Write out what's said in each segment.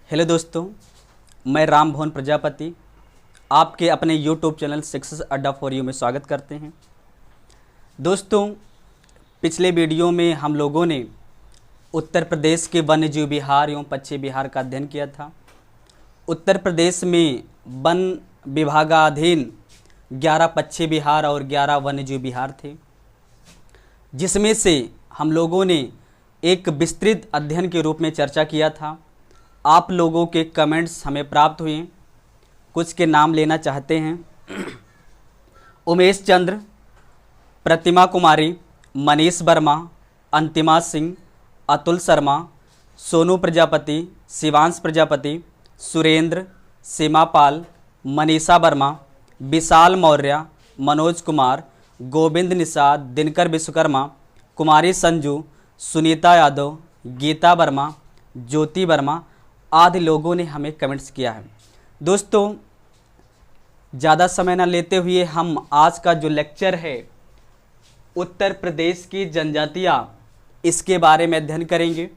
Hello दोस्तों, मैं राम भवन प्रजापति आपके अपने यूट्यूब चैनल सक्सेस अड्डा फॉर यू में स्वागत करते हैं। दोस्तों, पिछले वीडियो में हम लोगों ने उत्तर प्रदेश के वन्यजीव विहार एवं पक्षी विहार का अध्ययन किया था। उत्तर प्रदेश में वन विभागाधीन 11 पक्षी विहार और 11 वन्यजीव विहार थे, जिसमें से हम लोगों ने एक विस्तृत अध्ययन के रूप में चर्चा किया था। आप लोगों के कमेंट्स हमें प्राप्त हुए, कुछ के नाम लेना चाहते हैं। उमेश चंद्र, प्रतिमा कुमारी, मनीष वर्मा, अंतिमा सिंह, अतुल शर्मा, सोनू प्रजापति, शिवांश प्रजापति, सुरेंद्र, सीमा पाल, मनीषा वर्मा, विशाल मौर्य, मनोज कुमार, गोविंद निषाद, दिनकर विश्वकर्मा, कुमारी संजू, सुनीता यादव, गीता वर्मा, ज्योति वर्मा आदि लोगों ने हमें कमेंट्स किया है। दोस्तों, ज़्यादा समय न लेते हुए हम आज का जो लेक्चर है उत्तर प्रदेश की जनजातियाँ, इसके बारे में अध्ययन करेंगे।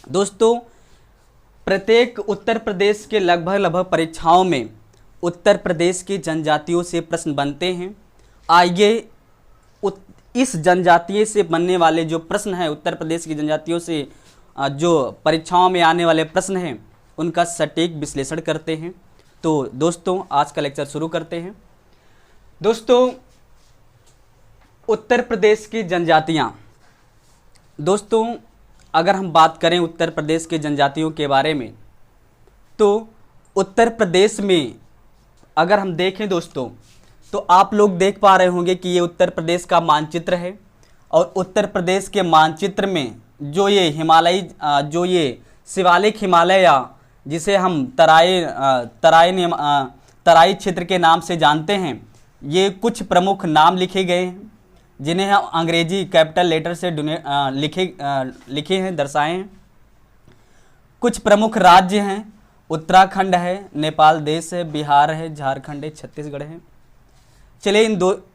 दोस्तों, प्रत्येक उत्तर प्रदेश के लगभग परीक्षाओं में उत्तर प्रदेश की जनजातियों से प्रश्न बनते हैं। आइए इस जनजातीय से बनने वाले जो प्रश्न हैं, उत्तर प्रदेश की जनजातियों से जो परीक्षाओं में आने वाले प्रश्न हैं, उनका सटीक विश्लेषण करते हैं। तो दोस्तों, आज का लेक्चर शुरू करते हैं। दोस्तों, उत्तर प्रदेश की जनजातियां। दोस्तों, अगर हम बात करें उत्तर प्रदेश के जनजातियों के बारे में, तो उत्तर प्रदेश में अगर हम देखें दोस्तों, तो आप लोग देख पा रहे होंगे कि ये उत्तर प्रदेश का मानचित्र है। और उत्तर प्रदेश के मानचित्र में जो ये शिवालिक हिमालय, या जिसे हम तराई क्षेत्र के नाम से जानते हैं, ये कुछ प्रमुख नाम लिखे गए हैं, जिन्हें हम अंग्रेजी कैपिटल लेटर से लिखे हैं, दर्शाए हैं। कुछ प्रमुख राज्य हैं, उत्तराखंड है, नेपाल देश है, बिहार है, झारखंड है, छत्तीसगढ़ है। चलिए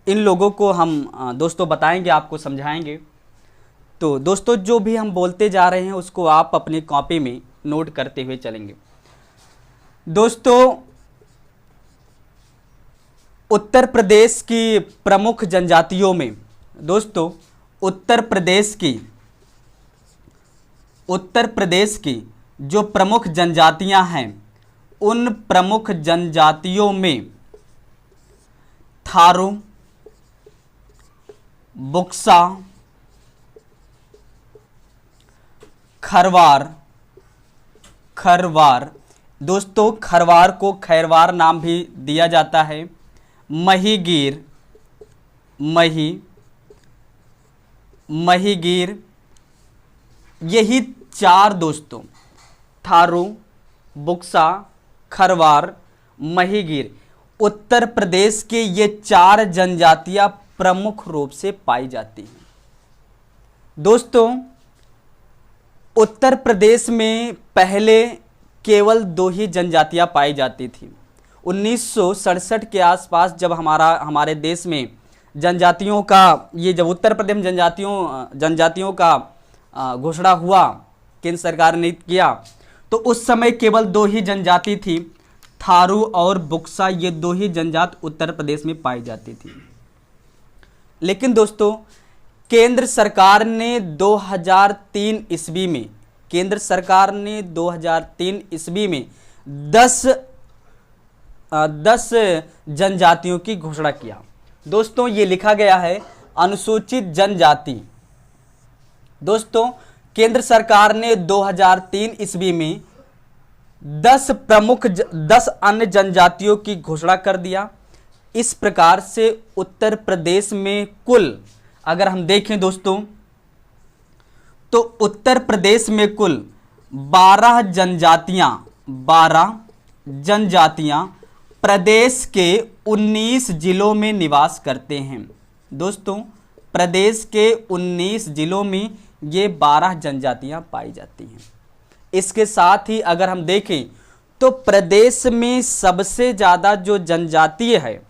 इन लोगों को हम दोस्तों बताएंगे, आपको समझाएंगे। तो दोस्तों, जो भी हम बोलते जा रहे हैं उसको आप अपनी कॉपी में नोट करते हुए चलेंगे। दोस्तों, उत्तर प्रदेश की प्रमुख जनजातियों में, दोस्तों उत्तर प्रदेश की जो प्रमुख जनजातियां हैं, उन प्रमुख जनजातियों में थारू, बुक्सा, खरवार, दोस्तों खरवार को खैरवार नाम भी दिया जाता है, महीगीर, महीगीर, यही चार दोस्तों, थारू, बुक्सा, खरवार, महीगीर, उत्तर प्रदेश के ये चार जनजातियां प्रमुख रूप से पाई जाती हैं। दोस्तों, उत्तर प्रदेश में पहले केवल 2 ही जनजातियां पाई जाती थी। 1967 के आसपास जब हमारे देश में जनजातियों का जब उत्तर प्रदेश में जनजातियों का घोषणा हुआ, केंद्र सरकार ने किया, तो उस समय केवल 2 ही जनजाति थी, थारू और बुक्सा। ये 2 ही जनजाति उत्तर प्रदेश में पाई जाती थी। लेकिन दोस्तों, केंद्र सरकार ने 2003 ईस्वी में 10 जनजातियों की घोषणा किया। दोस्तों, ये लिखा गया है अनुसूचित जनजाति। दोस्तों, केंद्र सरकार ने 2003 ईस्वी में 10 अन्य जनजातियों की घोषणा कर दिया। इस प्रकार से उत्तर प्रदेश में कुल, अगर हम देखें दोस्तों, तो उत्तर प्रदेश में कुल 12 जनजातियां प्रदेश के 19 जिलों में निवास करते हैं। दोस्तों, प्रदेश के 19 जिलों में ये 12 जनजातियां पाई जाती हैं। इसके साथ ही अगर हम देखें तो प्रदेश में सबसे ज़्यादा जो जनजातीय है,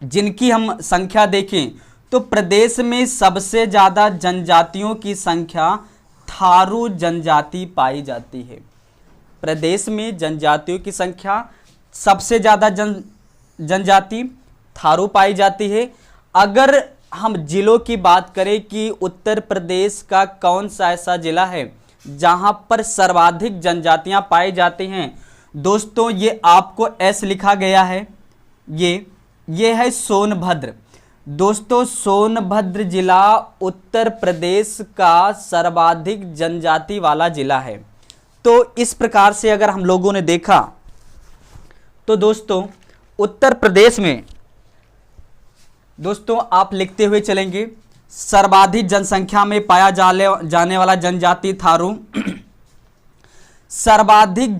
जिनकी हम संख्या देखें तो प्रदेश में सबसे ज़्यादा जनजातियों की संख्या थारू जनजाति पाई जाती है। प्रदेश में जनजातियों की संख्या सबसे ज़्यादा जनजाति थारू पाई जाती है। अगर हम जिलों की बात करें कि उत्तर प्रदेश का कौन सा ऐसा जिला है जहां पर सर्वाधिक जनजातियां पाई जाती हैं, दोस्तों ये आपको एस लिखा गया है, ये है सोनभद्र। दोस्तों सोनभद्र जिला उत्तर प्रदेश का सर्वाधिक जनजाति वाला जिला है। तो इस प्रकार से अगर हम लोगों ने देखा तो दोस्तों उत्तर प्रदेश में, दोस्तों आप लिखते हुए चलेंगे, सर्वाधिक जनसंख्या में पाया जाने वाला जनजाति थारू, सर्वाधिक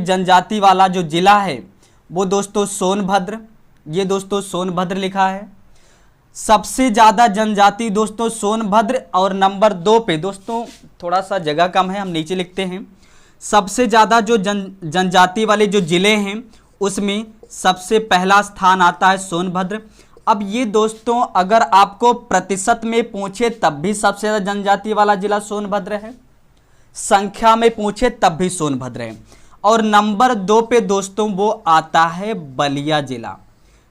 जनजाति वाला जो जिला है वो दोस्तों सोनभद्र, ये दोस्तों सोनभद्र लिखा है। सबसे ज़्यादा जनजाति दोस्तों सोनभद्र, और नंबर 2 पे दोस्तों थोड़ा सा जगह कम है, हम नीचे लिखते हैं, सबसे ज़्यादा जो जनजाति वाले जो ज़िले हैं उसमें सबसे पहला स्थान आता है सोनभद्र। अब ये दोस्तों अगर आपको प्रतिशत में पूछे तब भी सबसे ज़्यादा जनजाति वाला जिला सोनभद्र है, संख्या में पूछे तब भी सोनभद्र है। और नंबर 2 पे दोस्तों वो आता है बलिया जिला।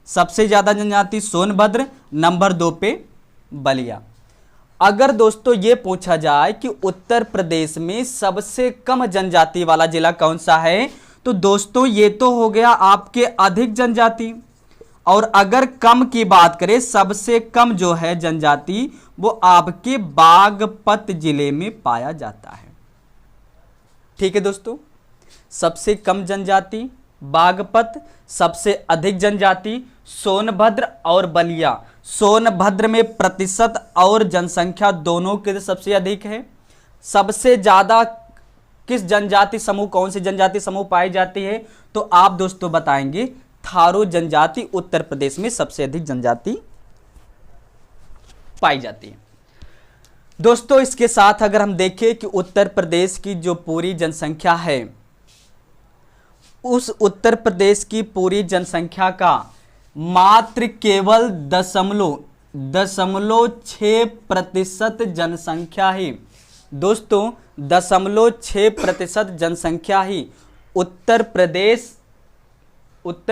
सबसे ज़्यादा जनजाति सोनभद्र, नंबर 2 पे बलिया। अगर दोस्तों ये पूछा जाए कि उत्तर प्रदेश में सबसे कम जनजाति वाला जिला कौन सा है, तो दोस्तों ये तो हो गया आपके अधिक जनजाति। और अगर कम की बात करें, सबसे कम जो है जनजाति वो आपके बागपत जिले में पाया जाता है। ठीक है दोस्तों, सबसे कम जनजाति बागपत, सबसे अधिक जनजाति सोनभद्र और बलिया। सोनभद्र में प्रतिशत और जनसंख्या दोनों के सबसे अधिक है। सबसे ज़्यादा किस जनजाति समूह, कौन सी जनजाति समूह पाई जाती है, तो आप दोस्तों बताएंगे थारू जनजाति उत्तर प्रदेश में सबसे अधिक जनजाति पाई जाती है। दोस्तों इसके साथ अगर हम देखें कि उत्तर प्रदेश की जो पूरी जनसंख्या है, उस उत्तर प्रदेश की पूरी जनसंख्या का मात्र केवल 0.6% जनसंख्या ही, दोस्तों 0.6% जनसंख्या ही उत्तर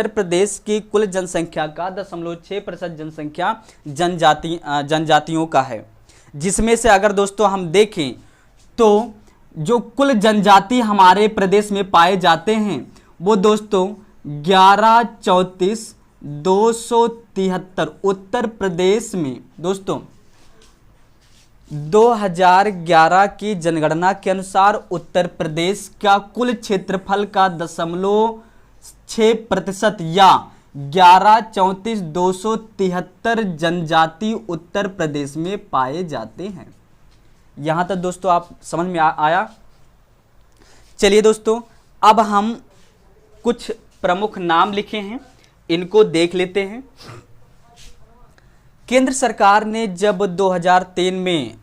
प्रदेश की कुल जनसंख्या का 0.6% जनसंख्या जनजातियों का है। जिसमें से अगर दोस्तों हम देखें तो जो कुल जनजाति हमारे प्रदेश में पाए जाते हैं वो दोस्तों 11,34,273। उत्तर प्रदेश में दोस्तों 2011 की जनगणना के अनुसार उत्तर प्रदेश का कुल क्षेत्रफल का 0.6% या 11,34,273 जनजाति उत्तर प्रदेश में पाए जाते हैं। यहां तक दोस्तों आप समझ में आया। चलिए दोस्तों अब हम कुछ प्रमुख नाम लिखे हैं, इनको देख लेते हैं। केंद्र सरकार ने जब 2003 में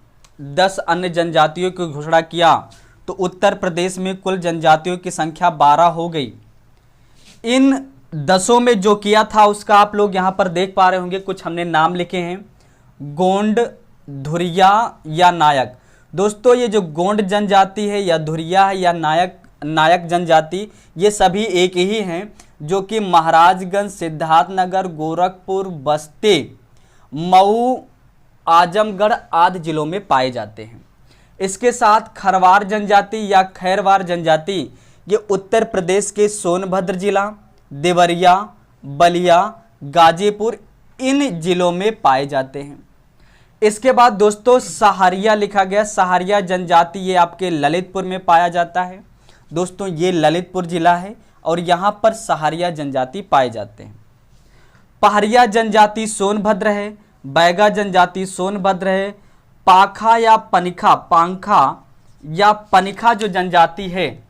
10 अन्य जनजातियों की घोषणा किया तो उत्तर प्रदेश में कुल जनजातियों की संख्या 12 हो गई। इन 10 में जो किया था उसका आप लोग यहाँ पर देख पा रहे होंगे, कुछ हमने नाम लिखे हैं, गोंड, धुरिया या नायक। दोस्तों ये जो गोंड जनजाति है या धुरिया है या नायक जनजाति, ये सभी एक ही हैं जो कि महाराजगंज, सिद्धार्थनगर, गोरखपुर, बस्ती, मऊ, आजमगढ़ आदि जिलों में पाए जाते हैं। इसके साथ खरवार जनजाति या खैरवार जनजाति ये उत्तर प्रदेश के सोनभद्र जिला, देवरिया, बलिया, गाजीपुर इन जिलों में पाए जाते हैं। इसके बाद दोस्तों सहारिया लिखा गया। सहारिया जनजाति ये आपके ललितपुर में पाया जाता है। दोस्तों ये ललितपुर जिला है और यहाँ पर सहारिया जनजाति पाए जाते हैं। पहरिया जनजाति सोनभद्र है, बैगा जनजाति सोनभद्र है, पाखा या पनिखा जो जनजाति है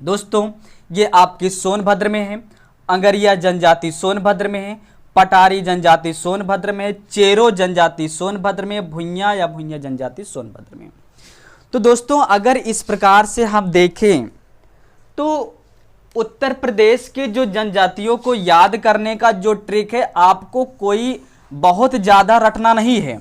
दोस्तों ये आपकी सोनभद्र में है। अंगरिया जनजाति सोनभद्र में है, पटारी जनजाति सोनभद्र में है, चेरो जनजाति सोनभद्र में, भुइयां या भुइयां जनजाति सोनभद्र में। तो दोस्तों अगर इस प्रकार से हम देखें तो उत्तर प्रदेश के जो जनजातियों को याद करने का जो ट्रिक है, आपको कोई बहुत ज़्यादा रटना नहीं है।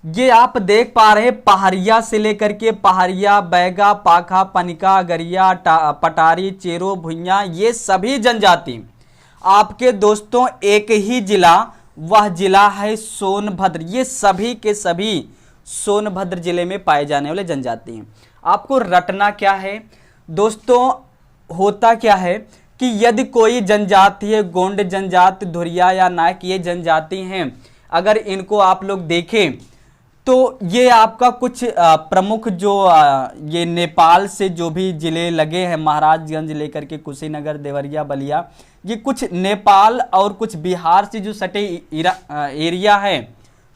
ये आप देख पा रहे हैं, पहाड़िया से लेकर के पहाड़िया, बैगा, पाखा, पनिका, गरिया, पटारी, चेरो, भुइया, ये सभी जनजाति आपके दोस्तों एक ही जिला, वह जिला है सोनभद्र। ये सभी के सभी सोनभद्र जिले में पाए जाने वाले जनजाति हैं। आपको रटना क्या है दोस्तों, होता क्या है कि यदि कोई जनजाति है, गोंड जनजाति, धुरिया या नायक, ये जनजाति हैं, अगर इनको आप लोग देखें तो ये आपका कुछ प्रमुख जो ये नेपाल से जो भी जिले लगे हैं, महाराजगंज लेकर के कुशीनगर, देवरिया, बलिया, ये कुछ नेपाल और कुछ बिहार से जो सटे एरिया है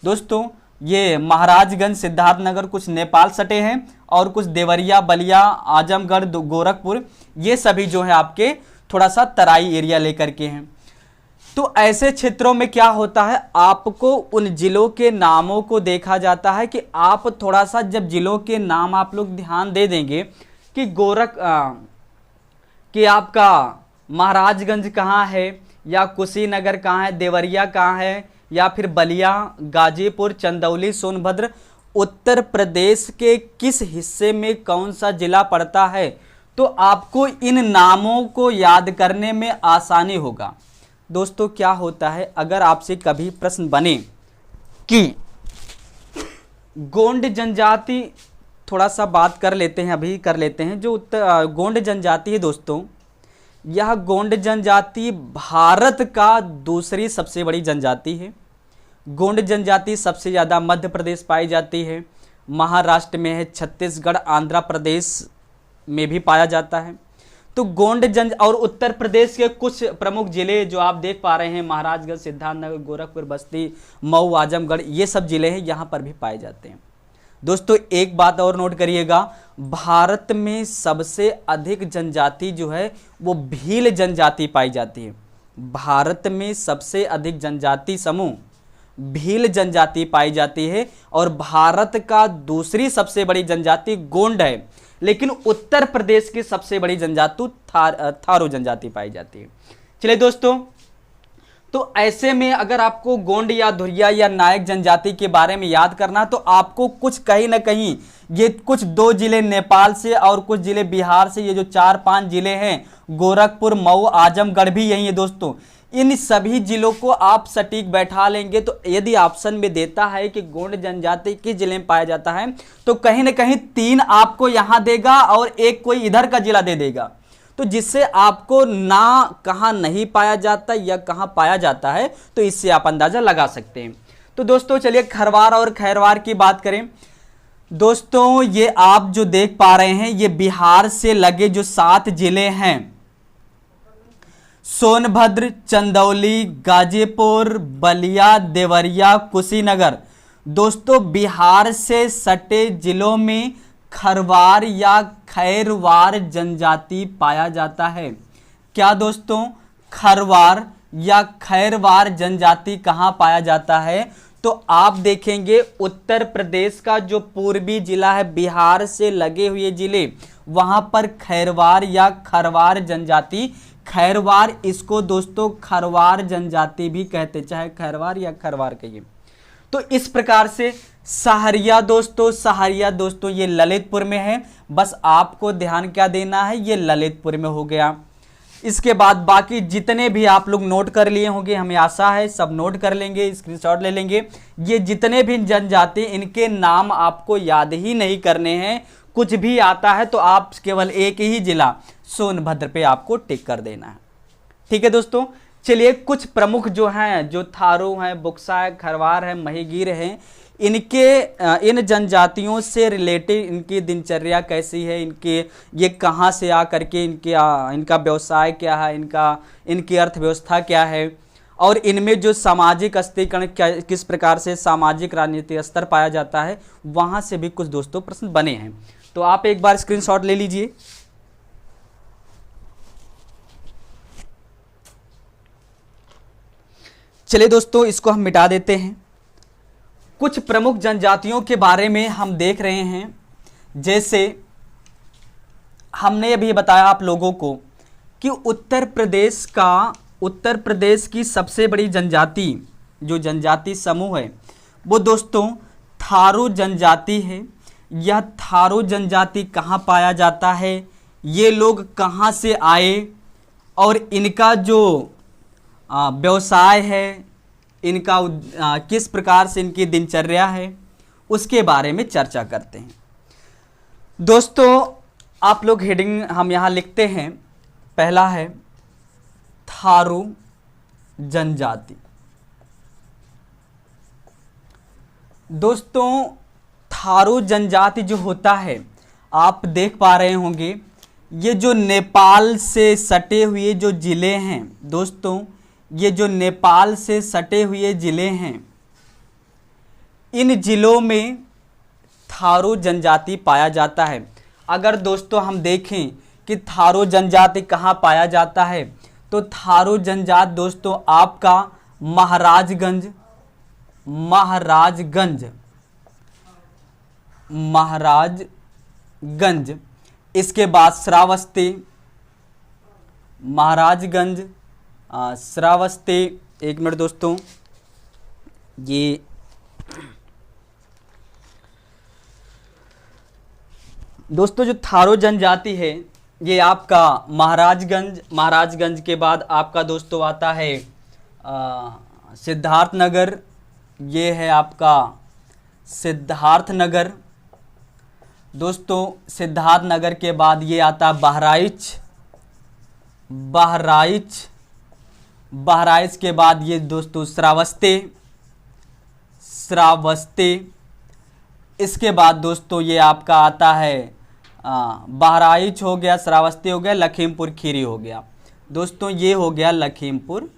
दोस्तों, ये महाराजगंज, सिद्धार्थनगर कुछ नेपाल सटे हैं और कुछ देवरिया, बलिया, आजमगढ़, गोरखपुर, ये सभी जो है आपके थोड़ा सा तराई एरिया लेकर के हैं। तो ऐसे क्षेत्रों में क्या होता है, आपको उन जिलों के नामों को देखा जाता है कि आप थोड़ा सा जब जिलों के नाम आप लोग ध्यान दे देंगे कि कि आपका महाराजगंज कहाँ है या कुशीनगर कहाँ है, देवरिया कहाँ है, या फिर बलिया, गाजीपुर, चंदौली, सोनभद्र, उत्तर प्रदेश के किस हिस्से में कौन सा जिला पड़ता है, तो आपको इन नामों को याद करने में आसानी होगा। दोस्तों क्या होता है, अगर आपसे कभी प्रश्न बने कि गोंड जनजाति, थोड़ा सा बात कर लेते हैं, अभी कर लेते हैं, जो गोंड जनजाति है दोस्तों, यह गोंड जनजाति भारत का दूसरी सबसे बड़ी जनजाति है। गोंड जनजाति सबसे ज़्यादा मध्य प्रदेश पाई जाती है, महाराष्ट्र में है, छत्तीसगढ़, आंध्र प्रदेश में भी पाया जाता है। तो गोंड जन और उत्तर प्रदेश के कुछ प्रमुख जिले जो आप देख पा रहे हैं, महाराजगंज, सिद्धार्थनगर, गोरखपुर, बस्ती, मऊ, आजमगढ़, ये सब जिले हैं, यहाँ पर भी पाए जाते हैं। दोस्तों एक बात और नोट करिएगा, भारत में सबसे अधिक जनजाति जो है वो भील जनजाति पाई जाती है। भारत में सबसे अधिक जनजाति समूह भील जनजाति पाई जाती है और भारत का दूसरी सबसे बड़ी जनजाति गोंड है, लेकिन उत्तर प्रदेश की सबसे बड़ी जनजाति थारू जनजाति पाई जाती है। चलिए दोस्तों, तो ऐसे में अगर आपको गोंड या धुरिया या नायक जनजाति के बारे में याद करना, तो आपको कुछ कहीं ना कहीं ये कुछ 2 जिले नेपाल से और कुछ जिले बिहार से, ये जो 4-5 जिले हैं, गोरखपुर, मऊ, आजमगढ़ भी यही है दोस्तों, इन सभी जिलों को आप सटीक बैठा लेंगे तो यदि ऑप्शन में देता है कि गोंड जनजाति किस जिले में पाया जाता है, तो कहीं ना कहीं 3 आपको यहां देगा और एक कोई इधर का जिला दे देगा, तो जिससे आपको ना कहां नहीं पाया जाता या कहां पाया जाता है, तो इससे आप अंदाजा लगा सकते हैं। तो दोस्तों चलिए खरवार और खैरवार की बात करें। दोस्तों ये आप जो देख पा रहे हैं, ये बिहार से लगे जो 7 जिले हैं, सोनभद्र, चंदौली, गाजीपुर, बलिया, देवरिया, कुशीनगर, दोस्तों बिहार से सटे जिलों में खरवार या खैरवार जनजाति पाया जाता है। क्या दोस्तों, खरवार या खैरवार जनजाति कहाँ पाया जाता है, तो आप देखेंगे उत्तर प्रदेश का जो पूर्वी जिला है, बिहार से लगे हुए जिले, वहां पर खैरवार या खरवार जनजाति, खैरवार इसको दोस्तों खरवार जनजाति भी कहते, चाहे खैरवार या खरवार कहिए। तो इस प्रकार से सहरिया दोस्तों ये ललितपुर में है, बस आपको ध्यान क्या देना है, ये ललितपुर में हो गया। इसके बाद बाकी जितने भी आप लोग नोट कर लिए होंगे, हमें आशा है सब नोट कर लेंगे, स्क्रीनशॉट ले लेंगे। ये जितने भी जनजाति, इनके नाम आपको याद ही नहीं करने हैं, कुछ भी आता है तो आप केवल एक ही जिला सोनभद्र पे आपको टिक कर देना है। ठीक है दोस्तों, चलिए कुछ प्रमुख जो हैं, जो थारू हैं, बुक्सा है, खरवार है, महिगीर हैं, इन जनजातियों से रिलेटेड इनकी दिनचर्या कैसी है, ये कहाँ से आ करके इनका व्यवसाय क्या है, इनकी अर्थव्यवस्था क्या है, और इनमें जो सामाजिक अस्थिकरण किस प्रकार से सामाजिक राजनीतिक स्तर पाया जाता है, वहाँ से भी कुछ दोस्तों प्रश्न बने हैं। तो आप एक बार स्क्रीनशॉट ले लीजिए। चलिए दोस्तों, इसको हम मिटा देते हैं। कुछ प्रमुख जनजातियों के बारे में हम देख रहे हैं, जैसे हमने अभी बताया आप लोगों को कि उत्तर प्रदेश की सबसे बड़ी जनजाति, जो जनजाति समूह है, वो दोस्तों थारू जनजाति है, यह थारू जनजाति कहाँ पाया जाता है, ये लोग कहाँ से आए और इनका जो व्यवसाय है, इनका किस प्रकार से इनकी दिनचर्या है, उसके बारे में चर्चा करते हैं। दोस्तों आप लोग हेडिंग हम यहाँ लिखते हैं, पहला है थारू जनजाति। दोस्तों थारू जनजाति जो होता है, आप देख पा रहे होंगे, ये जो नेपाल से सटे हुए जो ज़िले हैं दोस्तों, ये जो नेपाल से सटे हुए ज़िले हैं, इन ज़िलों में थारू जनजाति पाया जाता है। अगर दोस्तों हम देखें कि थारू जनजाति कहाँ पाया जाता है, तो थारू जनजाति दोस्तों आपका महाराजगंज, इसके बाद श्रावस्ती, महाराजगंज, श्रावस्ती, एक मिनट दोस्तों, ये दोस्तों जो थारू जनजाति है ये आपका महाराजगंज के बाद आपका दोस्तों आता है सिद्धार्थनगर, ये है आपका सिद्धार्थनगर। दोस्तों सिद्धार्थनगर के बाद ये आता बहराइच के बाद ये दोस्तों श्रावस्ती, इसके बाद दोस्तों ये आपका आता है बहराइच हो गया, श्रावस्ती हो गया, लखीमपुर खीरी हो गया। दोस्तों ये हो गया लखीमपुर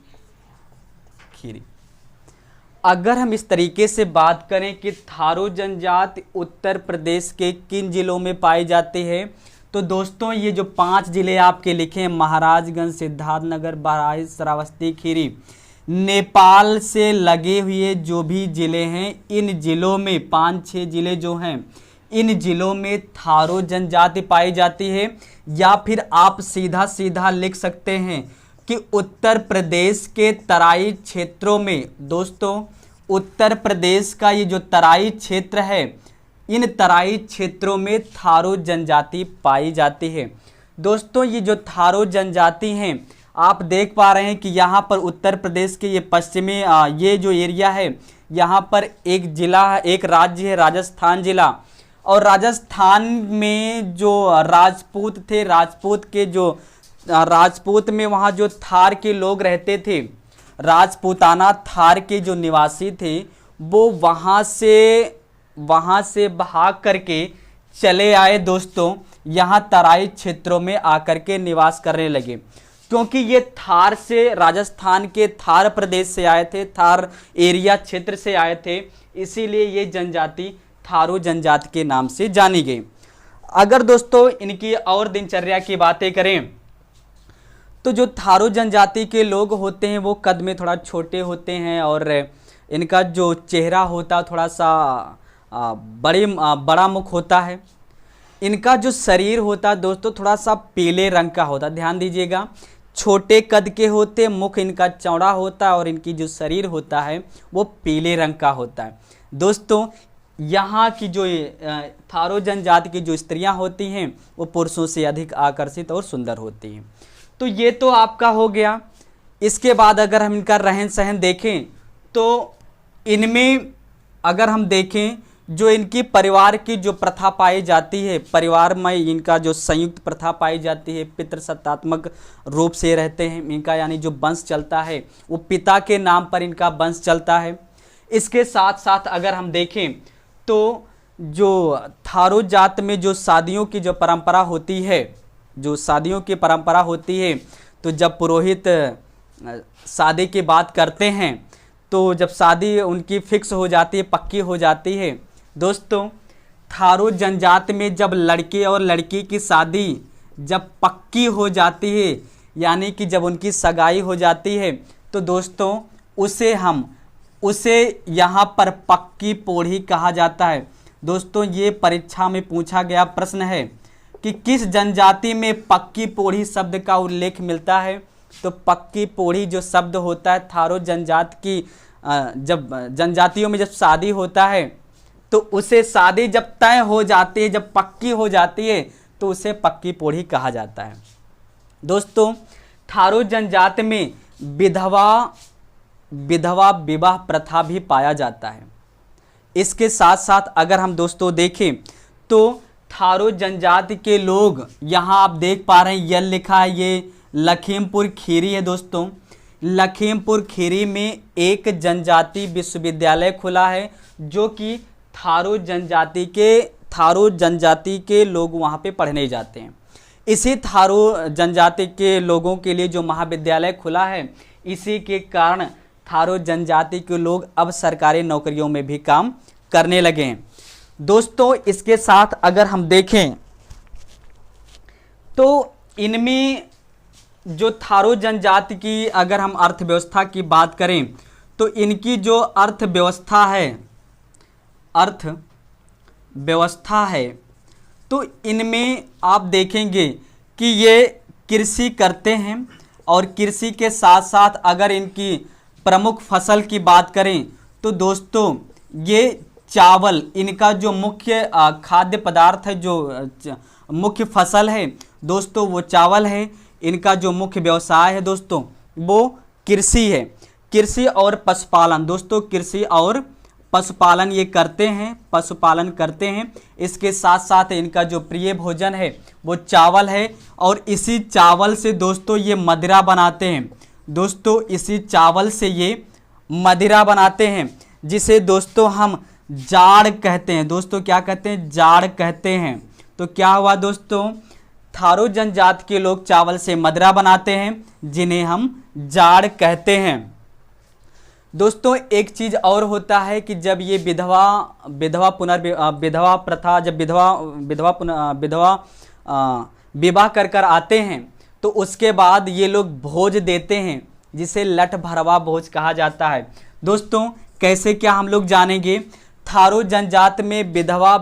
खीरी। अगर हम इस तरीके से बात करें कि थारू जनजाति उत्तर प्रदेश के किन जिलों में पाई जाती है, तो दोस्तों ये जो 5 जिले आपके लिखे हैं, महाराजगंज, सिद्धार्थनगर, बहराइच, श्रावस्ती, खीरी, नेपाल से लगे हुए जो भी ज़िले हैं, इन ज़िलों में 5-6 ज़िले जो हैं, इन ज़िलों में थारू जनजाति पाई जाती है। या फिर आप सीधा लिख सकते हैं कि उत्तर प्रदेश के तराई क्षेत्रों में, दोस्तों उत्तर प्रदेश का ये जो तराई क्षेत्र है, इन तराई क्षेत्रों में थारू जनजाति पाई जाती है। दोस्तों ये जो थारू जनजाति हैं, आप देख पा रहे हैं कि यहाँ पर उत्तर प्रदेश के ये पश्चिमी ये जो एरिया है, यहाँ पर एक जिला है, एक राज्य है राजस्थान जिला, और राजस्थान में जो राजपूत थे, राजपूत में वहाँ जो थार के लोग रहते थे, राजपूताना थार के जो निवासी थे, वो वहाँ से भाग करके चले आए दोस्तों, यहाँ तराई क्षेत्रों में आकर के निवास करने लगे। क्योंकि ये थार से, राजस्थान के थार प्रदेश से आए थे, थार एरिया क्षेत्र से आए थे, इसीलिए ये जनजाति थारू जनजाति के नाम से जानी गई। अगर दोस्तों इनकी और दिनचर्या की बातें करें, तो जो थारू जनजाति के लोग होते हैं वो कद में थोड़ा छोटे होते हैं, और इनका जो चेहरा होता है थोड़ा सा बड़ा मुख होता है। इनका जो शरीर होता है दोस्तों थोड़ा सा पीले रंग का होता है, ध्यान दीजिएगा, छोटे कद के होते, मुख इनका चौड़ा होता है, और इनकी जो शरीर होता है वो पीले रंग का होता है। दोस्तों यहाँ की जो थारू जनजाति की जो स्त्रियां होती हैं वो पुरुषों से अधिक आकर्षित और सुंदर होती हैं। तो ये तो आपका हो गया। इसके बाद अगर हम इनका रहन सहन देखें, तो इनमें अगर हम देखें जो इनकी परिवार की जो प्रथा पाई जाती है, परिवार में इनका जो संयुक्त प्रथा पाई जाती है, पितृसत्तात्मक रूप से रहते हैं इनका, यानी जो वंश चलता है वो पिता के नाम पर इनका वंश चलता है। इसके साथ साथ अगर हम देखें तो जो थारू जात में जो शादियों की जो परंपरा होती है, तो जब पुरोहित शादी की बात करते हैं, तो जब शादी उनकी फिक्स हो जाती है, पक्की हो जाती है, दोस्तों थारू जनजाति में जब लड़के और लड़की की शादी जब पक्की हो जाती है, यानी कि जब उनकी सगाई हो जाती है, तो दोस्तों उसे यहाँ पर पक्की पोढ़ी कहा जाता है। दोस्तों ये परीक्षा में पूछा गया प्रश्न है कि किस जनजाति में पक्की पोढ़ी शब्द का उल्लेख मिलता है, तो पक्की पोढ़ी जो शब्द होता है थारू जनजाति की, जब जनजातियों में जब शादी होता है तो उसे शादी जब तय हो जाती है, जब पक्की हो जाती है, तो उसे पक्की पोढ़ी कहा जाता है। दोस्तों, थारू जनजाति में विधवा विवाह प्रथा भी पाया जाता है। इसके साथ साथ अगर हम दोस्तों देखें तो थारू जनजाति के लोग, यहाँ आप देख पा रहे हैं यह लिखा है, ये लखीमपुर खीरी है। दोस्तों, लखीमपुर खीरी में एक जनजाति विश्वविद्यालय खुला है जो कि थारू जनजाति के लोग वहाँ पे पढ़ने जाते हैं। इसी थारू जनजाति के लोगों के लिए जो महाविद्यालय खुला है, इसी के कारण थारू जनजाति के लोग अब सरकारी नौकरियों में भी काम करने लगे हैं। दोस्तों, इसके साथ अगर हम देखें तो इनमें जो थारू जनजाति की अगर हम अर्थव्यवस्था की बात करें तो इनकी जो अर्थव्यवस्था है तो इनमें आप देखेंगे कि ये कृषि करते हैं, और कृषि के साथ साथ अगर इनकी प्रमुख फसल की बात करें तो दोस्तों ये चावल, इनका जो मुख्य खाद्य पदार्थ है, जो मुख्य फसल है दोस्तों वो चावल है। इनका जो मुख्य व्यवसाय है दोस्तों वो कृषि है। कृषि और पशुपालन, दोस्तों कृषि और पशुपालन ये करते हैं, इसके साथ साथ इनका जो प्रिय भोजन है वो चावल है, और इसी चावल से दोस्तों ये मदिरा बनाते हैं। दोस्तों, इसी चावल से ये मदिरा बनाते हैं, जिसे दोस्तों हम जाड़ कहते हैं। दोस्तों क्या कहते हैं? जाड़ कहते हैं। तो क्या हुआ दोस्तों, थारू जनजाति के लोग चावल से मदिरा बनाते हैं, जिन्हें हम जाड़ कहते हैं। दोस्तों, एक चीज और होता है कि जब ये विधवा प्रथा, जब विधवा विवाह कर आते हैं तो उसके बाद ये लोग भोज देते हैं, जिसे लठ भरवा भोज कहा जाता है। दोस्तों, कैसे क्या हम लोग जानेंगे। थारू जनजाति में विधवा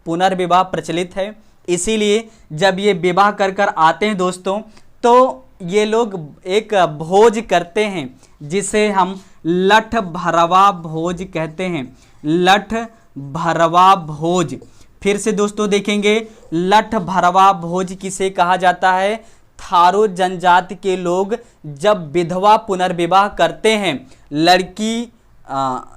पुनर्विवाह प्रचलित है, इसीलिए जब ये विवाह कर आते हैं दोस्तों तो ये लोग एक भोज करते हैं, जिसे हम लठ भरवा भोज कहते हैं। लठ भरवा भोज, फिर से दोस्तों देखेंगे, लठ भरवा भोज किसे कहा जाता है? थारू जनजाति के लोग जब विधवा पुनर्विवाह करते हैं, लड़की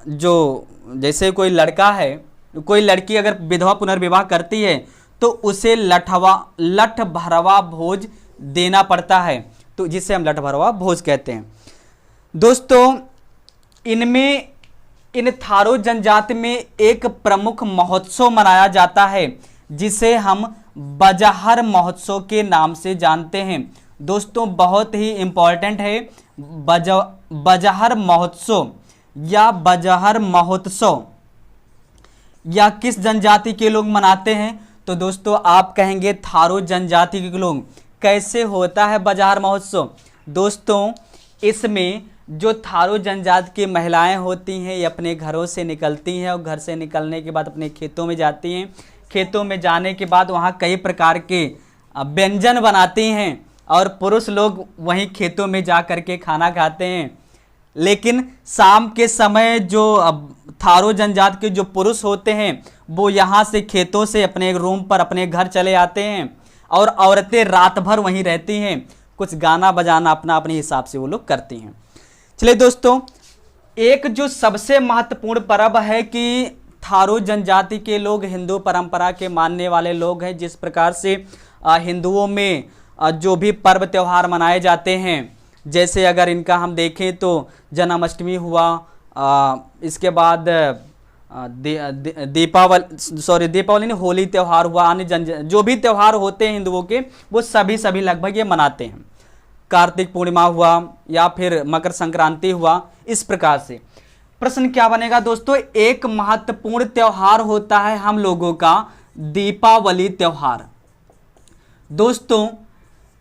जो जैसे कोई लड़का है, कोई लड़की अगर विधवा पुनर्विवाह करती है तो उसे लठ भरवा भोज देना पड़ता है, तो जिसे हम लठ भरवा भोज कहते हैं। दोस्तों, इन थारू जनजाति में एक प्रमुख महोत्सव मनाया जाता है, जिसे हम बजहर महोत्सव के नाम से जानते हैं। दोस्तों, बहुत ही इम्पोर्टेंट है बजहर महोत्सव या किस जनजाति के लोग मनाते हैं? तो दोस्तों आप कहेंगे थारू जनजाति के लोग। कैसे होता है बजहर महोत्सव? दोस्तों, इसमें जो थारू जनजाति की महिलाएं होती हैं, ये अपने घरों से निकलती हैं और घर से निकलने के बाद अपने खेतों में जाती हैं। खेतों में जाने के बाद वहाँ कई प्रकार के व्यंजन बनाती हैं, और पुरुष लोग वहीं खेतों में जा कर के खाना खाते हैं। लेकिन शाम के समय जो थारू जनजाति के जो पुरुष होते हैं वो यहाँ से खेतों से अपने रूम पर, अपने घर चले आते हैं, और औरतें रात भर वहीं रहती हैं, कुछ गाना बजाना अपने हिसाब से वो लोग करती हैं। चलिए दोस्तों, एक जो सबसे महत्वपूर्ण पर्व है कि थारू जनजाति के लोग हिंदू परंपरा के मानने वाले लोग हैं। जिस प्रकार से हिंदुओं में जो भी पर्व त्यौहार मनाए जाते हैं, जैसे अगर इनका हम देखें तो जन्माष्टमी हुआ, इसके बाद दीपावली नहीं, होली त्यौहार हुआ, अन्य जो भी त्यौहार होते हैं हिंदुओं के वो सभी लगभग ये मनाते हैं। कार्तिक पूर्णिमा हुआ या फिर मकर संक्रांति हुआ, इस प्रकार से। प्रश्न क्या बनेगा दोस्तों? एक महत्वपूर्ण त्यौहार होता है हम लोगों का दीपावली त्यौहार। दोस्तों,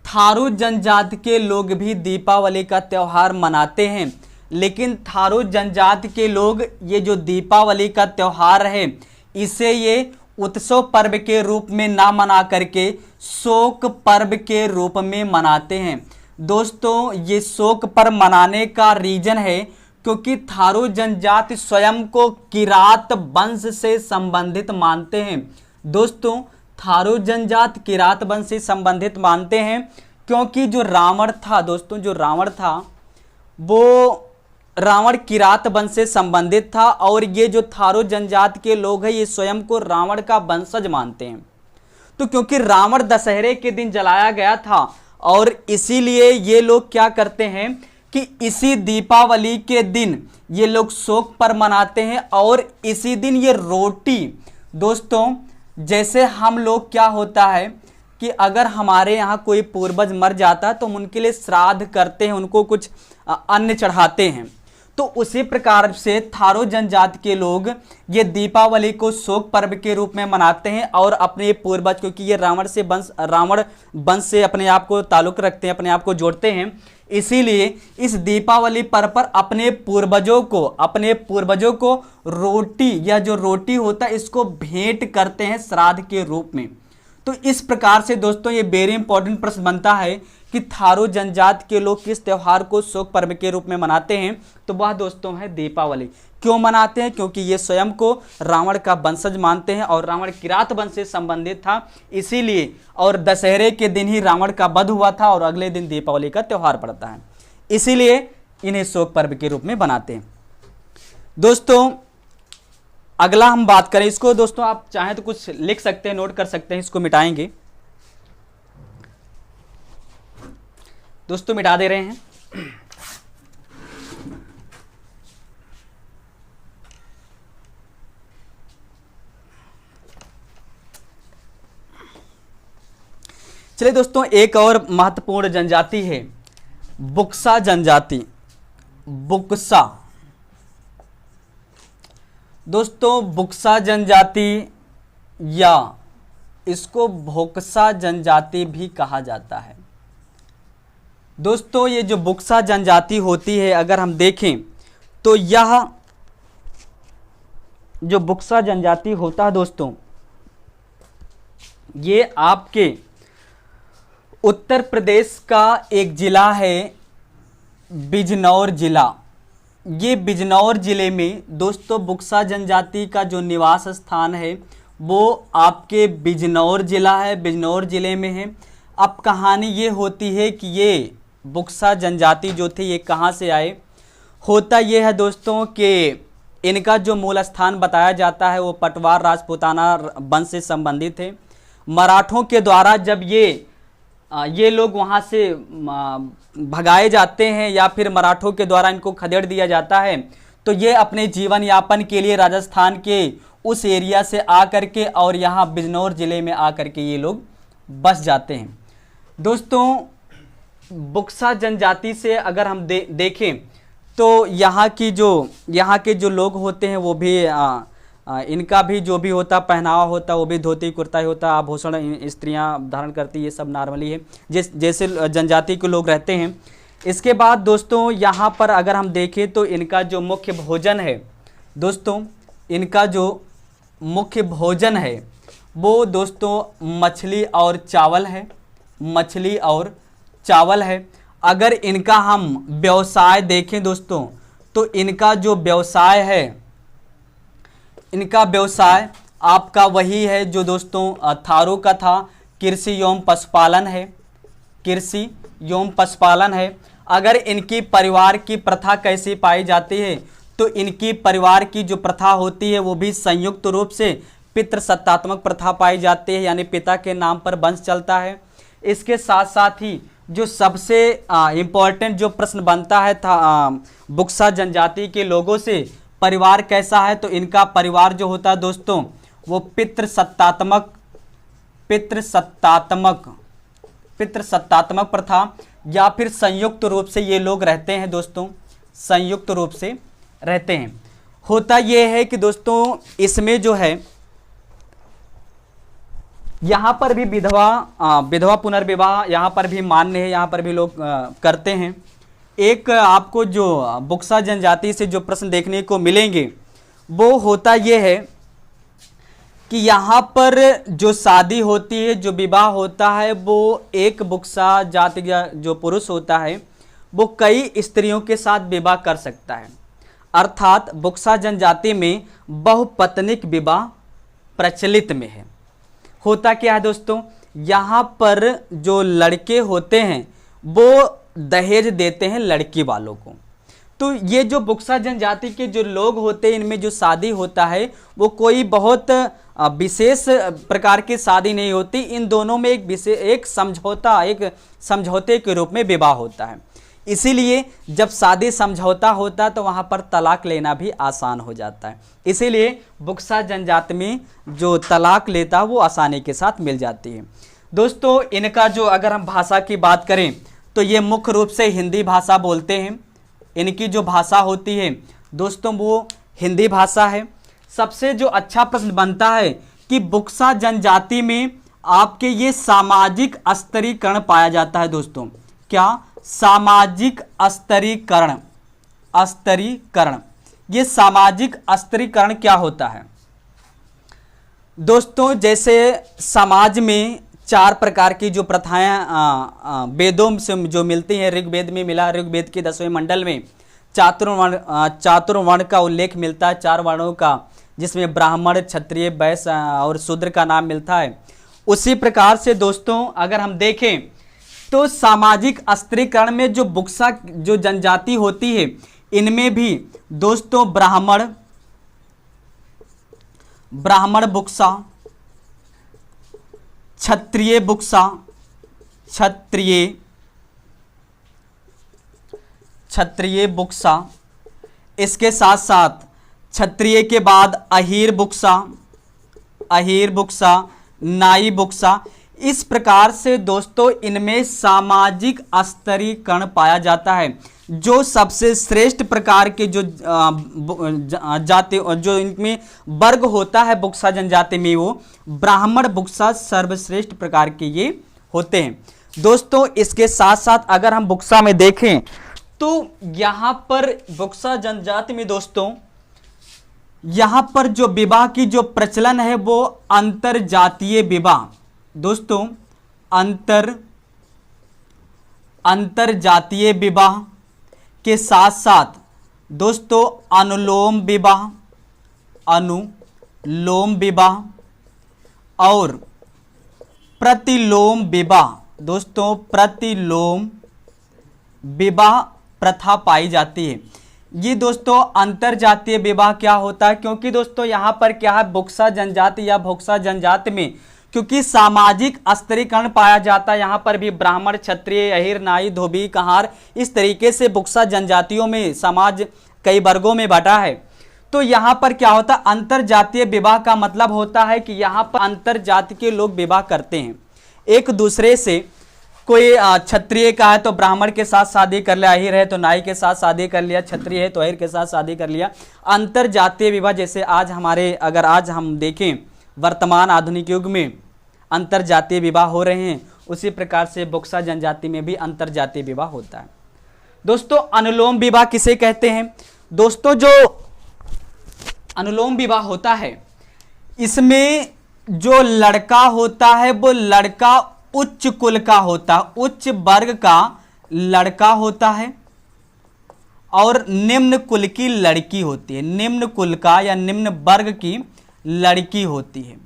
थारू जनजाति के लोग भी दीपावली का त्यौहार मनाते हैं, लेकिन थारू जनजाति के लोग ये जो दीपावली का त्यौहार है, इसे ये उत्सव पर्व के रूप में ना मना करके शोक पर्व के रूप में मनाते हैं। दोस्तों, ये शोक पर्व मनाने का रीजन है क्योंकि थारू जनजाति स्वयं को किरात वंश से संबंधित मानते हैं। दोस्तों, थारू जनजाति किरात वंश से संबंधित मानते हैं क्योंकि जो रावण था दोस्तों, जो रावण था वो रावण किरात वंश से संबंधित था और ये जो थारू जनजाति के लोग हैं ये स्वयं को रावण का वंशज मानते हैं। तो क्योंकि रावण दशहरे के दिन जलाया गया था और इसीलिए ये लोग क्या करते हैं कि इसी दीपावली के दिन ये लोग शोक पर्व मनाते हैं और इसी दिन ये रोटी, दोस्तों जैसे हम लोग क्या होता है कि अगर हमारे यहाँ कोई पूर्वज मर जाता है तो हम उनके लिए श्राद्ध करते हैं, उनको कुछ अन्न चढ़ाते हैं। तो उसी प्रकार से थारू जनजाति के लोग ये दीपावली को शोक पर्व के रूप में मनाते हैं और अपने पूर्वज, क्योंकि ये रावण वंश से अपने आप को ताल्लुक रखते हैं, अपने आप को जोड़ते हैं, इसीलिए इस दीपावली पर्व पर अपने पूर्वजों को रोटी, या जो रोटी होता है इसको भेंट करते हैं श्राद्ध के रूप में। तो इस प्रकार से दोस्तों ये वेरी इंपॉर्टेंट प्रश्न बनता है कि थारू जनजाति के लोग किस त्यौहार को शोक पर्व के रूप में मनाते हैं। तो वह दोस्तों है दीपावली। क्यों मनाते हैं? क्योंकि ये स्वयं को रावण का वंशज मानते हैं और रावण किरात वंश से संबंधित था इसीलिए, और दशहरे के दिन ही रावण का वध हुआ था और अगले दिन दीपावली का त्यौहार पड़ता है, इसीलिए इन्हें शोक पर्व के रूप में बनाते हैं। दोस्तों अगला हम बात करें इसको, दोस्तों आप चाहें तो कुछ लिख सकते हैं, नोट कर सकते हैं, इसको मिटाएंगे। दोस्तों मिटा दे रहे हैं। चलिए दोस्तों, एक और महत्वपूर्ण जनजाति है बुक्सा जनजाति। बुक्सा, दोस्तों बुक्सा जनजाति या इसको भोक्सा जनजाति भी कहा जाता है। दोस्तों ये जो बुक्सा जनजाति होती है, अगर हम देखें तो यह जो बुक्सा जनजाति होता है दोस्तों, ये आपके उत्तर प्रदेश का एक जिला है बिजनौर जिला। ये बिजनौर जिले में दोस्तों बुक्सा जनजाति का जो निवास स्थान है वो आपके बिजनौर जिला है, बिजनौर जिले में है। अब कहानी ये होती है कि ये बुक्सा जनजाति जो थे ये कहाँ से आए। होता ये है दोस्तों कि इनका जो मूल स्थान बताया जाता है वो पटवार राजपूताना वंश से संबंधित है। मराठों के द्वारा जब ये लोग वहाँ से भगाए जाते हैं या फिर मराठों के द्वारा इनको खदेड़ दिया जाता है, तो ये अपने जीवन यापन के लिए राजस्थान के उस एरिया से आकर के और यहाँ बिजनौर जिले में आकर के ये लोग बस जाते हैं। दोस्तों बुक्सा जनजाति से अगर हम देखें तो यहाँ के जो लोग होते हैं वो भी इनका भी जो भी होता पहनावा होता वो भी धोती कुर्ता ही होता, आभूषण स्त्रियां धारण करती, ये सब नॉर्मली है जैसे जनजाति के लोग रहते हैं। इसके बाद दोस्तों यहाँ पर अगर हम देखें तो इनका जो मुख्य भोजन है दोस्तों, इनका जो मुख्य भोजन है वो दोस्तों मछली और चावल है, मछली और चावल है। अगर इनका हम व्यवसाय देखें दोस्तों तो इनका जो व्यवसाय है, इनका व्यवसाय आपका वही है जो दोस्तों थारू का था, कृषि एवं पशुपालन है, कृषि एवं पशुपालन है। अगर इनकी परिवार की प्रथा कैसी पाई जाती है तो इनकी परिवार की जो प्रथा होती है वो भी संयुक्त रूप से पितृसत्तात्मक प्रथा पाई जाती है, यानी पिता के नाम पर वंश चलता है। इसके साथ साथ ही जो सबसे इम्पोर्टेंट जो प्रश्न बनता है बुक्सा जनजाति के लोगों से, परिवार कैसा है, तो इनका परिवार जो होता है दोस्तों वो पितृसत्तात्मक प्रथा या फिर संयुक्त रूप से ये लोग रहते हैं दोस्तों, संयुक्त रूप से रहते हैं। होता ये है कि दोस्तों इसमें जो है यहाँ पर भी विधवा पुनर्विवाह यहाँ पर भी मान्य है, यहाँ पर भी लोग करते हैं। एक आपको जो बुक्सा जनजाति से जो प्रश्न देखने को मिलेंगे वो होता ये है कि यहाँ पर जो शादी होती है, जो विवाह होता है, वो एक बुक्सा जाति का जो पुरुष होता है वो कई स्त्रियों के साथ विवाह कर सकता है। अर्थात बुक्सा जनजाति में बहुपत्निक विवाह प्रचलित में है। होता क्या है दोस्तों, यहाँ पर जो लड़के होते हैं वो दहेज देते हैं लड़की वालों को। तो ये जो बुक्सा जनजाति के जो लोग होते हैं, इनमें जो शादी होता है वो कोई बहुत विशेष प्रकार की शादी नहीं होती। इन दोनों में एक समझौते के रूप में विवाह होता है। इसीलिए जब शादी समझौता होता है तो वहाँ पर तलाक लेना भी आसान हो जाता है। इसीलिए बुक्सा जनजाति में जो तलाक लेता है वो आसानी के साथ मिल जाती है। दोस्तों इनका जो अगर हम भाषा की बात करें तो ये मुख्य रूप से हिंदी भाषा बोलते हैं। इनकी जो भाषा होती है दोस्तों वो हिंदी भाषा है। सबसे जो अच्छा प्रश्न बनता है कि बुक्सा जनजाति में आपके ये सामाजिक स्तरीकरण पाया जाता है। दोस्तों क्या सामाजिक स्तरीकरण, ये सामाजिक स्तरीकरण क्या होता है दोस्तों? जैसे समाज में 4 प्रकार की जो प्रथाएं वेदों से जो मिलती हैं, ऋग्वेद में मिला, ऋग्वेद के 10वें मंडल में चातुर्वर्ण का उल्लेख मिलता है, 4 वर्णों का, जिसमें ब्राह्मण, क्षत्रिय, वैश्य और शूद्र का नाम मिलता है। उसी प्रकार से दोस्तों अगर हम देखें तो सामाजिक स्तरीकरण में जो बुक्सा जो जनजाति होती है इनमें भी दोस्तों ब्राह्मण बुक्सा, क्षत्रिय बुक्सा, क्षत्रिय बुक्सा, इसके साथ साथ क्षत्रिय के बाद अहीर बुक्सा, नाई बुक्सा। इस प्रकार से दोस्तों इनमें सामाजिक स्तरीकरण पाया जाता है। जो सबसे श्रेष्ठ प्रकार के जो जाति जो इनमें वर्ग होता है बुक्सा जनजाति में, वो ब्राह्मण बुक्सा सर्वश्रेष्ठ प्रकार के ये होते हैं। दोस्तों इसके साथ साथ अगर हम बुक्सा में देखें तो यहाँ पर बुक्सा जनजाति में दोस्तों यहाँ पर जो विवाह की जो प्रचलन है वो अंतरजातीय विवाह, दोस्तों अंतरजातीय विवाह के साथ साथ दोस्तों अनुलोम विवाह और प्रतिलोम विवाह, दोस्तों प्रतिलोम विवाह प्रथा पाई जाती है। ये दोस्तों अंतरजातीय विवाह क्या होता है, क्योंकि दोस्तों यहाँ पर क्या है, बुक्सा जनजाति या बुक्सा जनजाति में क्योंकि सामाजिक स्तरीकरण पाया जाता है, यहाँ पर भी ब्राह्मण, क्षत्रिय, अहीर, नाई, धोबी, कहार, इस तरीके से बुक्सा जनजातियों में समाज कई वर्गों में बटा है। तो यहाँ पर क्या होता है, अंतरजातीय विवाह का मतलब होता है कि यहाँ पर अंतर जाति के लोग विवाह करते हैं एक दूसरे से। कोई क्षत्रिय का है तो ब्राह्मण के साथ शादी कर लिया, अहीर है तो नाई के साथ शादी कर लिया, क्षत्रिय है तो अहीर के साथ शादी कर लिया। अंतरजातीय विवाह जैसे आज आज हम देखें वर्तमान आधुनिक युग में अंतरजातीय विवाह हो रहे हैं, उसी प्रकार से बुक्सा जनजाति में भी अंतरजातीय विवाह होता है। दोस्तों अनुलोम विवाह किसे कहते हैं? दोस्तों जो अनुलोम विवाह होता है इसमें जो लड़का होता है वो लड़का उच्च कुल का होता है, उच्च वर्ग का लड़का होता है और निम्न कुल की लड़की होती है, निम्न कुल का या निम्न वर्ग की लड़की होती है।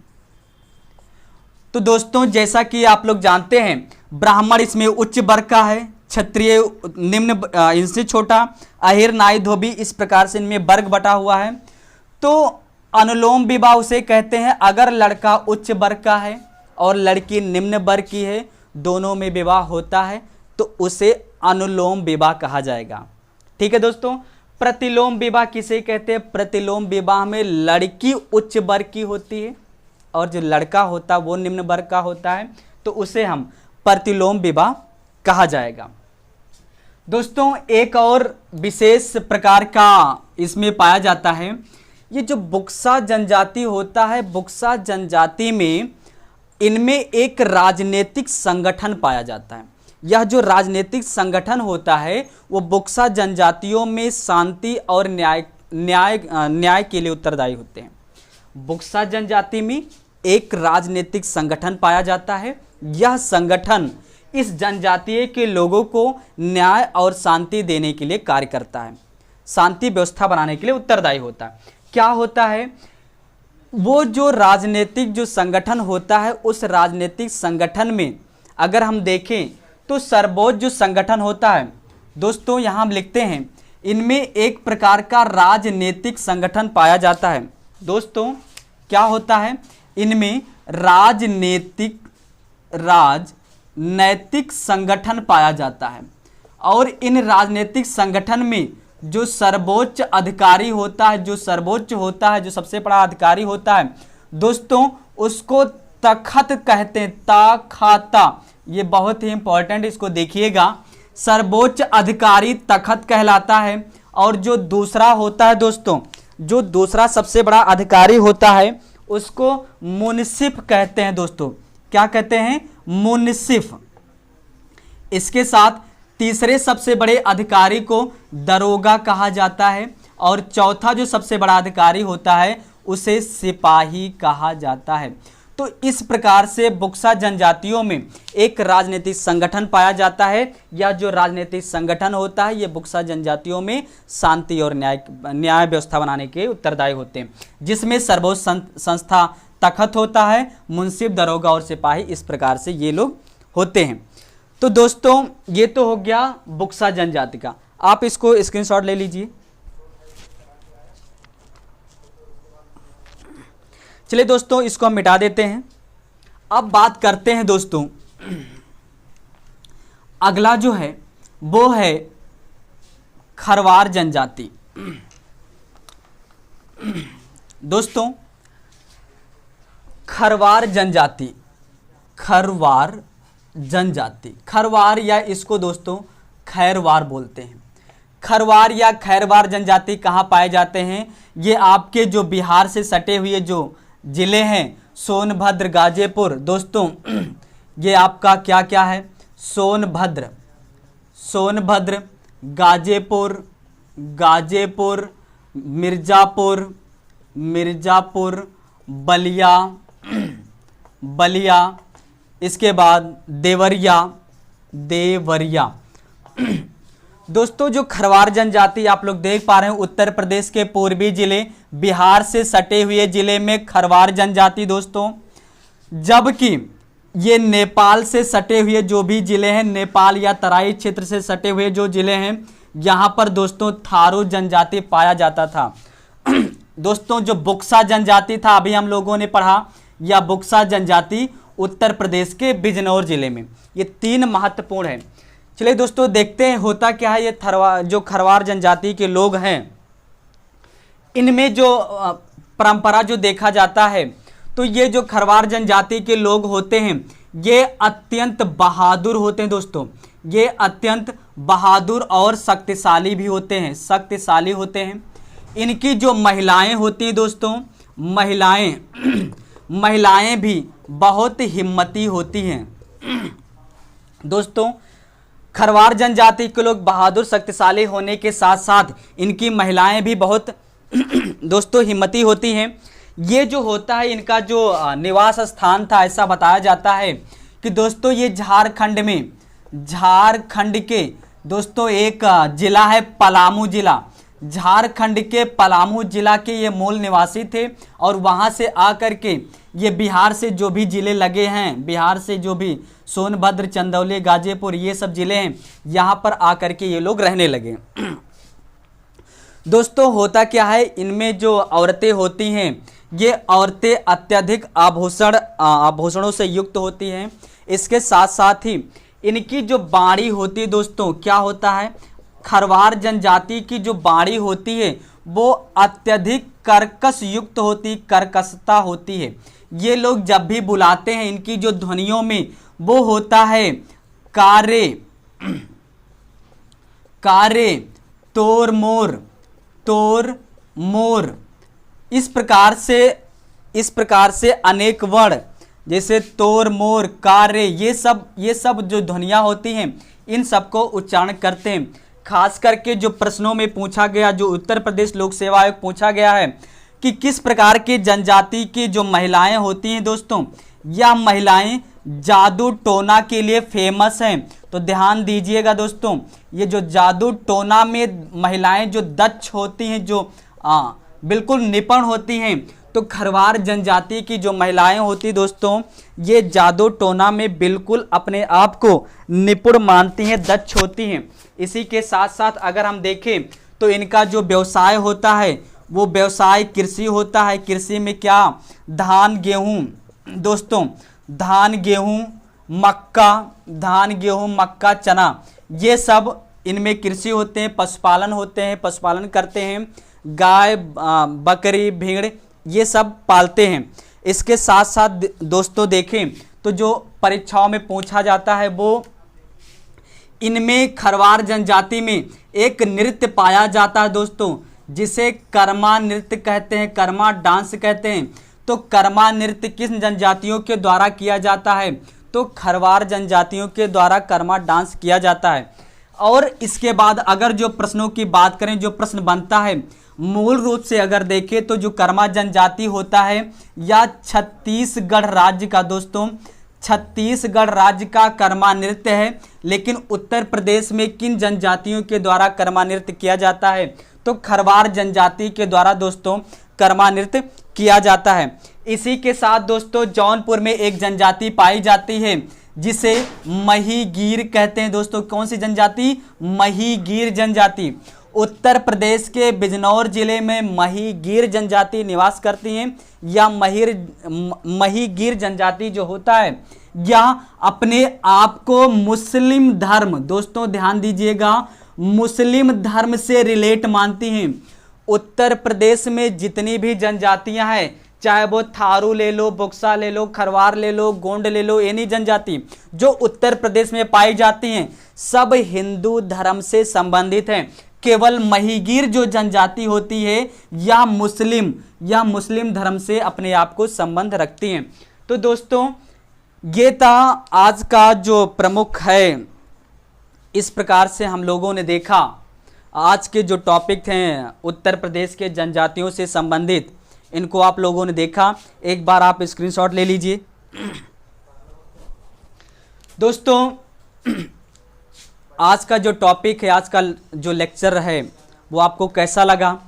तो दोस्तों जैसा कि आप लोग जानते हैं ब्राह्मण इसमें उच्च वर्ग का है, क्षत्रिय निम्न इनसे छोटा, अहीर, नाई, धोबी, इस प्रकार से इनमें वर्ग बटा हुआ है। तो अनुलोम विवाह उसे कहते हैं अगर लड़का उच्च वर्ग का है और लड़की निम्न वर्ग की है, दोनों में विवाह होता है तो उसे अनुलोम विवाह कहा जाएगा। ठीक है दोस्तों। प्रतिलोम विवाह किसे कहते हैं? प्रतिलोम विवाह में लड़की उच्च वर्ग की होती है और जो लड़का होता है वो निम्न वर्ग का होता है, तो उसे हम प्रतिलोम विवाह कहा जाएगा। दोस्तों एक और विशेष प्रकार का इसमें पाया जाता है, ये जो बुक्सा जनजाति होता है, बुक्सा जनजाति में इनमें एक राजनीतिक संगठन पाया जाता है। यह जो राजनीतिक संगठन होता है वो बुक्सा जनजातियों में शांति और न्याय के लिए उत्तरदायी होते हैं। बुक्सा जनजाति में एक राजनीतिक संगठन पाया जाता है। यह संगठन इस जनजातीय के लोगों को न्याय और शांति देने के लिए कार्य करता है। शांति व्यवस्था बनाने के लिए उत्तरदायी होता है। क्या होता है, वो जो राजनीतिक जो संगठन होता है, उस राजनीतिक संगठन में अगर हम देखें तो सर्वोच्च जो संगठन होता है दोस्तों, यहाँ हम लिखते हैं इनमें एक प्रकार का राजनीतिक संगठन पाया जाता है। दोस्तों क्या होता है, इनमें राजनैतिक संगठन पाया जाता है और इन राजनीतिक संगठन में जो सर्वोच्च अधिकारी होता है, जो सर्वोच्च होता है, जो सबसे बड़ा अधिकारी होता है दोस्तों, उसको तख्त कहते हैं। तख्ता, ये बहुत ही इंपॉर्टेंट, इसको देखिएगा। सर्वोच्च अधिकारी तख्त कहलाता है और जो दूसरा होता है दोस्तों, जो दूसरा सबसे बड़ा अधिकारी होता है उसको मुंसिफ कहते हैं दोस्तों। क्या कहते हैं, मुंसिफ। इसके साथ तीसरे सबसे बड़े अधिकारी को दरोगा कहा जाता है और चौथा जो सबसे बड़ा अधिकारी होता है उसे सिपाही कहा जाता है। तो इस प्रकार से बुक्सा जनजातियों में एक राजनीतिक संगठन पाया जाता है, या जो राजनीतिक संगठन होता है ये बुक्सा जनजातियों में शांति और न्याय व्यवस्था बनाने के उत्तरदायी होते हैं, जिसमें सर्वोच्च संस्था तख्त होता है, मुंसिफ, दरोगा और सिपाही, इस प्रकार से ये लोग होते हैं। तो दोस्तों ये तो हो गया बुक्सा जनजाति का। आप इसको स्क्रीनशॉट ले लीजिए। चलिए दोस्तों इसको हम मिटा देते हैं। अब बात करते हैं दोस्तों, अगला जो है वो है खरवार जनजाति। दोस्तों खरवार जनजाति, खरवार जनजाति, खरवार या इसको दोस्तों खैरवार बोलते हैं। खरवार या खैरवार जनजाति कहाँ पाए जाते हैं, ये आपके जो बिहार से सटे हुए जो जिले हैं सोनभद्र, गाजीपुर दोस्तों, ये आपका क्या क्या है, सोनभद्र, गाजीपुर, मिर्जापुर, बलिया, इसके बाद देवरिया। दोस्तों जो खरवार जनजाति आप लोग देख पा रहे हैं, उत्तर प्रदेश के पूर्वी जिले, बिहार से सटे हुए जिले में खरवार जनजाति दोस्तों, जबकि ये नेपाल से सटे हुए जो भी जिले हैं, नेपाल या तराई क्षेत्र से सटे हुए जो जिले हैं, यहाँ पर दोस्तों थारू जनजाति पाया जाता था। दोस्तों जो बुक्सा जनजाति था अभी हम लोगों ने पढ़ा, या बुक्सा जनजाति उत्तर प्रदेश के बिजनौर जिले में। ये तीन महत्वपूर्ण है। चलिए दोस्तों देखते हैं होता क्या है। ये जो खरवार जनजाति के लोग हैं, इनमें जो परंपरा जो देखा जाता है, तो ये जो खरवार जनजाति के लोग होते हैं ये अत्यंत बहादुर होते हैं दोस्तों। ये अत्यंत बहादुर और शक्तिशाली भी होते हैं, शक्तिशाली होते हैं। इनकी जो महिलाएं होती हैं दोस्तों, महिलाएं भी बहुत हिम्मती होती हैं दोस्तों। खरवार जनजाति के लोग बहादुर शक्तिशाली होने के साथ साथ इनकी महिलाएं भी बहुत दोस्तों हिम्मती होती हैं। ये जो होता है इनका जो निवास स्थान था, ऐसा बताया जाता है कि दोस्तों ये झारखंड के दोस्तों एक जिला है पलामू जिला। झारखंड के पलामू जिला के ये मूल निवासी थे और वहाँ से आकर के ये बिहार से जो भी जिले लगे हैं, बिहार से जो भी सोनभद्र, चंदौली, गाजीपुर ये सब जिले हैं, यहाँ पर आकर के ये लोग रहने लगे। दोस्तों होता क्या है, इनमें जो औरतें होती हैं ये औरतें अत्यधिक आभूषणों से युक्त होती हैं। इसके साथ साथ ही इनकी जो बाणी होती है दोस्तों, क्या होता है, खरवार जनजाति की जो बाणी होती है वो अत्यधिक कर्कश युक्त होती, कर्कशता होती है। ये लोग जब भी बुलाते हैं इनकी जो ध्वनियों में वो होता है कारे, तोर मोर। इस प्रकार से अनेक वर्ण जैसे तोर मोर, कारे, ये सब जो ध्वनियाँ होती हैं इन सबको उच्चारण करते हैं। खास करके जो प्रश्नों में पूछा गया, जो उत्तर प्रदेश लोक सेवा आयोग पूछा गया है कि किस प्रकार की जनजाति की जो महिलाएं होती हैं दोस्तों, यह महिलाएं जादू टोना के लिए फेमस हैं, तो ध्यान दीजिएगा दोस्तों, ये जो जादू टोना में महिलाएं जो दक्ष होती हैं, जो बिल्कुल निपुण होती हैं, तो खरवार जनजाति की जो महिलाएं होती दोस्तों, ये जादू टोना में बिल्कुल अपने आप को निपुण मानती हैं, दक्ष होती हैं। इसी के साथ साथ अगर हम देखें तो इनका जो व्यवसाय होता है वो व्यवसाय कृषि होता है। कृषि में क्या, धान गेहूं दोस्तों, धान गेहूं मक्का चना, ये सब इनमें कृषि होते हैं। पशुपालन होते हैं, पशुपालन करते हैं, गाय बकरी भेड़ ये सब पालते हैं। इसके साथ साथ दोस्तों देखें तो जो परीक्षाओं में पूछा जाता है वो इनमें खरवार जनजाति में एक नृत्य पाया जाता है दोस्तों, जिसे कर्मा नृत्य कहते हैं, कर्मा डांस कहते हैं। तो कर्मा नृत्य किस जनजातियों के द्वारा किया जाता है, तो खरवार जनजातियों के द्वारा कर्मा डांस किया जाता है। और इसके बाद अगर जो प्रश्नों की बात करें, जो प्रश्न बनता है मूल रूप से अगर देखें तो जो कर्मा जनजाति होता है या छत्तीसगढ़ राज्य का दोस्तों, छत्तीसगढ़ राज्य का कर्मा नृत्य है। लेकिन उत्तर प्रदेश में किन जनजातियों के द्वारा कर्मा नृत्य किया जाता है, तो खरवार जनजाति के द्वारा दोस्तों कर्मा नृत्य किया जाता है। इसी के साथ दोस्तों जौनपुर में एक जनजाति पाई जाती है जिसे महीगीर कहते हैं दोस्तों। कौन सी जनजाति, महीगीर जनजाति। उत्तर प्रदेश के बिजनौर जिले में महीगीर जनजाति निवास करती हैं, या महीगीर जनजाति जो होता है यह अपने आप को मुस्लिम धर्म, दोस्तों ध्यान दीजिएगा, मुस्लिम धर्म से रिलेट मानती हैं। उत्तर प्रदेश में जितनी भी जनजातियां हैं, चाहे वो थारू ले लो, बुक्सा ले लो, खरवार ले लो, गोंड ले लो, एनी जनजाति जो उत्तर प्रदेश में पाई जाती हैं, सब हिंदू धर्म से संबंधित हैं। केवल महीगीर जो जनजाति होती है यह मुस्लिम धर्म से अपने आप को संबंध रखती हैं। तो दोस्तों ये था आज का जो प्रमुख है। इस प्रकार से हम लोगों ने देखा आज के जो टॉपिक हैं उत्तर प्रदेश के जनजातियों से संबंधित, इनको आप लोगों ने देखा। एक बार आप स्क्रीनशॉट ले लीजिए दोस्तों। आज का जो टॉपिक है, आज का जो लेक्चर है वो आपको कैसा लगा,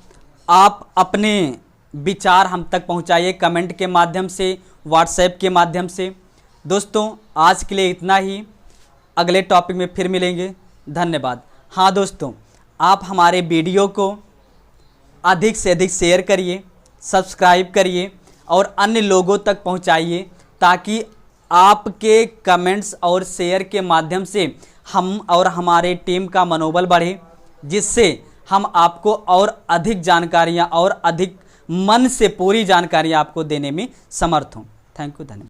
आप अपने विचार हम तक पहुंचाइए कमेंट के माध्यम से, व्हाट्सएप के माध्यम से। दोस्तों आज के लिए इतना ही, अगले टॉपिक में फिर मिलेंगे। धन्यवाद। हाँ दोस्तों, आप हमारे वीडियो को अधिक से अधिक शेयर करिए, सब्सक्राइब करिए और अन्य लोगों तक पहुंचाइए, ताकि आपके कमेंट्स और शेयर के माध्यम से हम और हमारे टीम का मनोबल बढ़े, जिससे हम आपको और अधिक जानकारियां और अधिक मन से पूरी जानकारियां आपको देने में समर्थ हों। थैंक यू, धन्यवाद।